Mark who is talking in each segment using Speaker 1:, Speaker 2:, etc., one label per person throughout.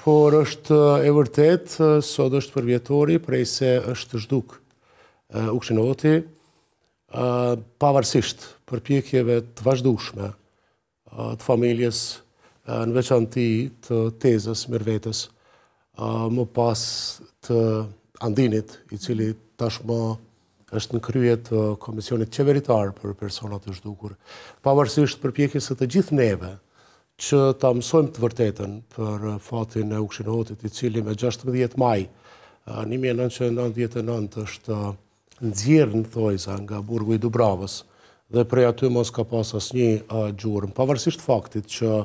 Speaker 1: por është e vërtet, sot është përvjetori prej se është zhduk Ukshinohoti, pavarësisht përpjekjeve të vazhdueshme të familjes, në veçanti të tezës mirëvetës, më pas të Andinit, i cili tashmë është në krye të Komisionit Qeveritar për personat të zhdukur, pavarësisht përpjekjes së të gjithë neve që ta mësojmë të vërtetën për fatin e Ukshinohotit, i cili me 16 maj 1999 është nxjerrë në thojza nga burgu i Dubravës dhe prej aty mos ka pas asnjë gjurmë, pavarësisht faktit që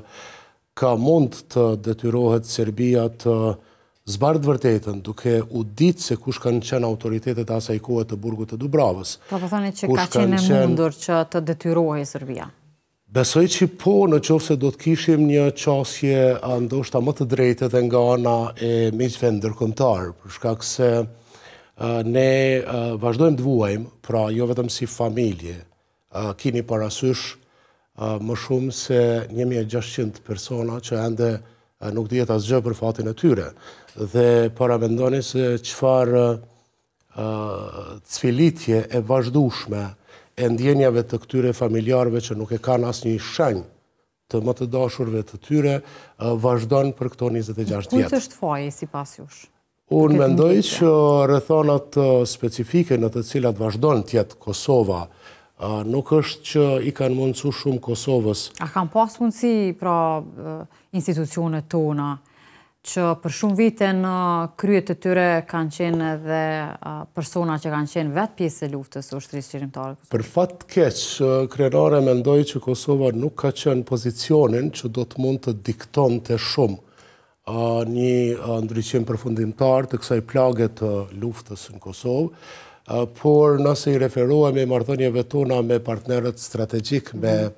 Speaker 1: ka mund të detyrohet Serbia të zbardë vërtetën duke u ditë se kush kanë qenë autoritetet asaj kohe të burgut të Dubravës.
Speaker 2: Po thoni që ka qenë mundur që të detyrohej Serbia?
Speaker 1: Besoj që po, në qoftë se do të kishim një qasje ndoshta më të drejtë dhe nga ana e miqve ndërkombëtar, për shkak se ne vazhdojmë të vuajmë, pra jo vetëm si familje, keni parasysh më shumë se 1600 persona që ende nuk dihet asgjë për fatin e tyre. Dhe paramendoni se çfarë cvilitje e vazhdueshme e ndjenjave të këtyre familjarëve që nuk e kanë asnjë shenjë të më të dashurve të tyre, vazhdon për këto 26 vjet.
Speaker 2: Kujt është faji sipas jush?
Speaker 1: Unë mendoj që rrethonat specifike në të cilat vazhdon të jetë Kosova, nuk është që i kanë mundësu shumë Kosovës.
Speaker 2: A kanë pas mundësi pra institucionet tona që për shumë vite në kryet të tyre kanë qenë edhe persona që kanë qenë vetë pjesë e luftës së ushtrisë qeverimtare?
Speaker 1: Për fat keq, krenare mendoj që Kosova nuk ka qenë pozicionin që do të mund të diktonte shumë një ndryqim përfundimtar të kësaj plage të luftës në Kosovë, por nëse i referohemi marrëdhënieve tona me partnerët strategjik, me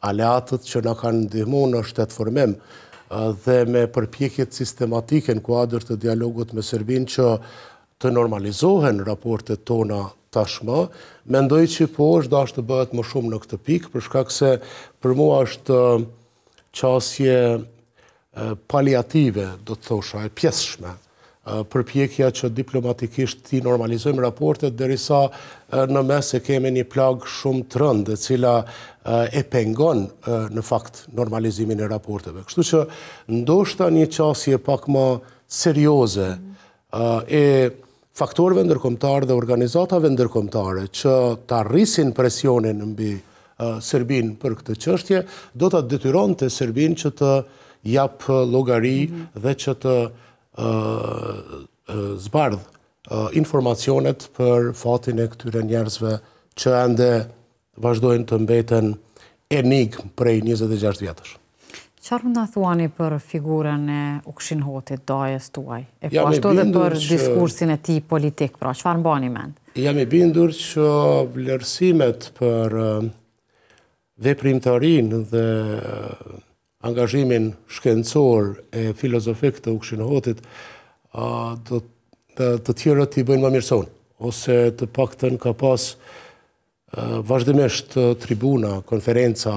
Speaker 1: aleatët që na kanë ndihmuar në shtetformim, dhe me përpjekjet sistematike në kuadër të dialogut me Serbinë që të normalizohen raportet tona tashmë, mendoj që po është dashur të bëhet më shumë në këtë pikë, për shkak se për mua është qasje paliative, do të thosha, e pjesshme, përpjekja që diplomatikisht ti normalizojmë raportet derisa në mes e kemi një plagë shumë të rëndë, e cila e pengon në fakt normalizimin e raporteve. Kështu që ndoshta një qasje pak më serioze e faktorëve ndërkombëtar dhe organizatave ndërkombëtare që ta rrisin presionin mbi Serbinë për këtë çështje, do ta detyronte Serbinë që të jap llogari dhe që të zbardh informacionet për fatin e këtyre njerëzve që ende vazhdojnë të mbeten enigmë prej 26 vjetësh.
Speaker 2: Çfarë mund ta thuani për figurën e Ukshinohotit, dajes tuaj? E po ashtu edhe për diskursin e tij politik, pra çfarë mbani mend? Jam
Speaker 1: i bindur që vlerësimet për veprimtarinë dhe angazhimin shkencor e filozofik të Ukshinohotit të tjerët i bëjnë më mirëson, ose të paktën ka pas vazhdimisht tribuna, konferenca,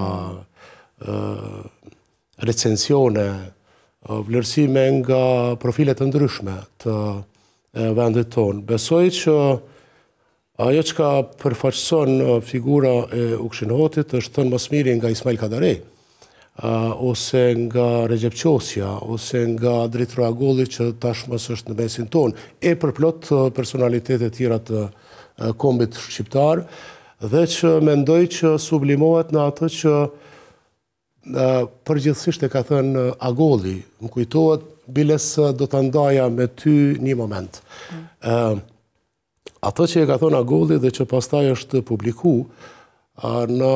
Speaker 1: recensione, vlerësime nga profilet të ndryshme të vendit tonë. Besoj që ajo që ka përfaqëson figura e Ukshinohotit është thënë më së miri nga Ismail Kadarej, ose nga Recep Qosja, ose nga Dritë Agolli që tashmë është në mesin tonë, e përplot personalitetet tjera të kombit shqiptar, dhe që mendoj që sublimohet në atë që përgjithsisht e ka thënë Agolli, më kujtohet biles do të ndaja me ty një moment. Atë që e ka thënë Agolli dhe që pastaj është publiku në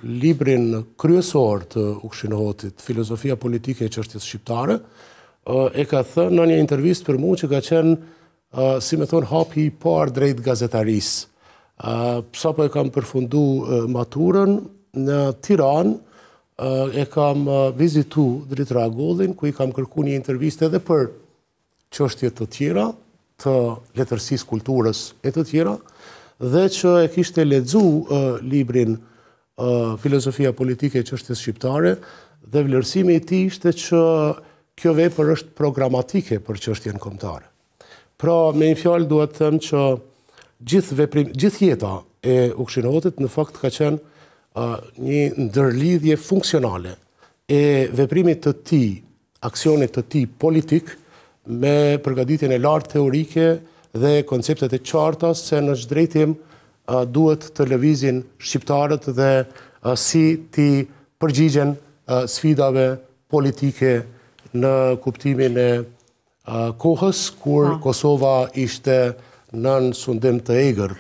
Speaker 1: librin kryesor të Ukshinohotit, Filozofia politike e çështjes shqiptare, e ka thënë në një intervistë për mua që ka qenë, si me thonë, hapi i parë drejt gazetarisë. Sapo e kam përfundu maturën në Tiranë, e kam vizitu Dritë Agollin, ku i kam kërku një intervistë edhe për çështje të tjera, të letërsisë, kulturës e të tjera, dhe që e kishte lexu librin Filozofia politike e çështjes shqiptare, dhe vlerësimi i tij ishte që kjo vepër është programatike për çështjen kombëtare. Pra, me një fjalë duhet të them që gjithë jeta e Ukshinotit në fakt ka qenë një ndërlidhje funksionale e veprimit të tij, aksionit të tij politik me përgatitjen e lartë teorike dhe konceptet e qarta se në çdo drejtim duhet të lëvizin shqiptarët dhe si ti përgjigjen sfidave politike në kuptimin e kohës kur Kosova ishte nën sundim të egër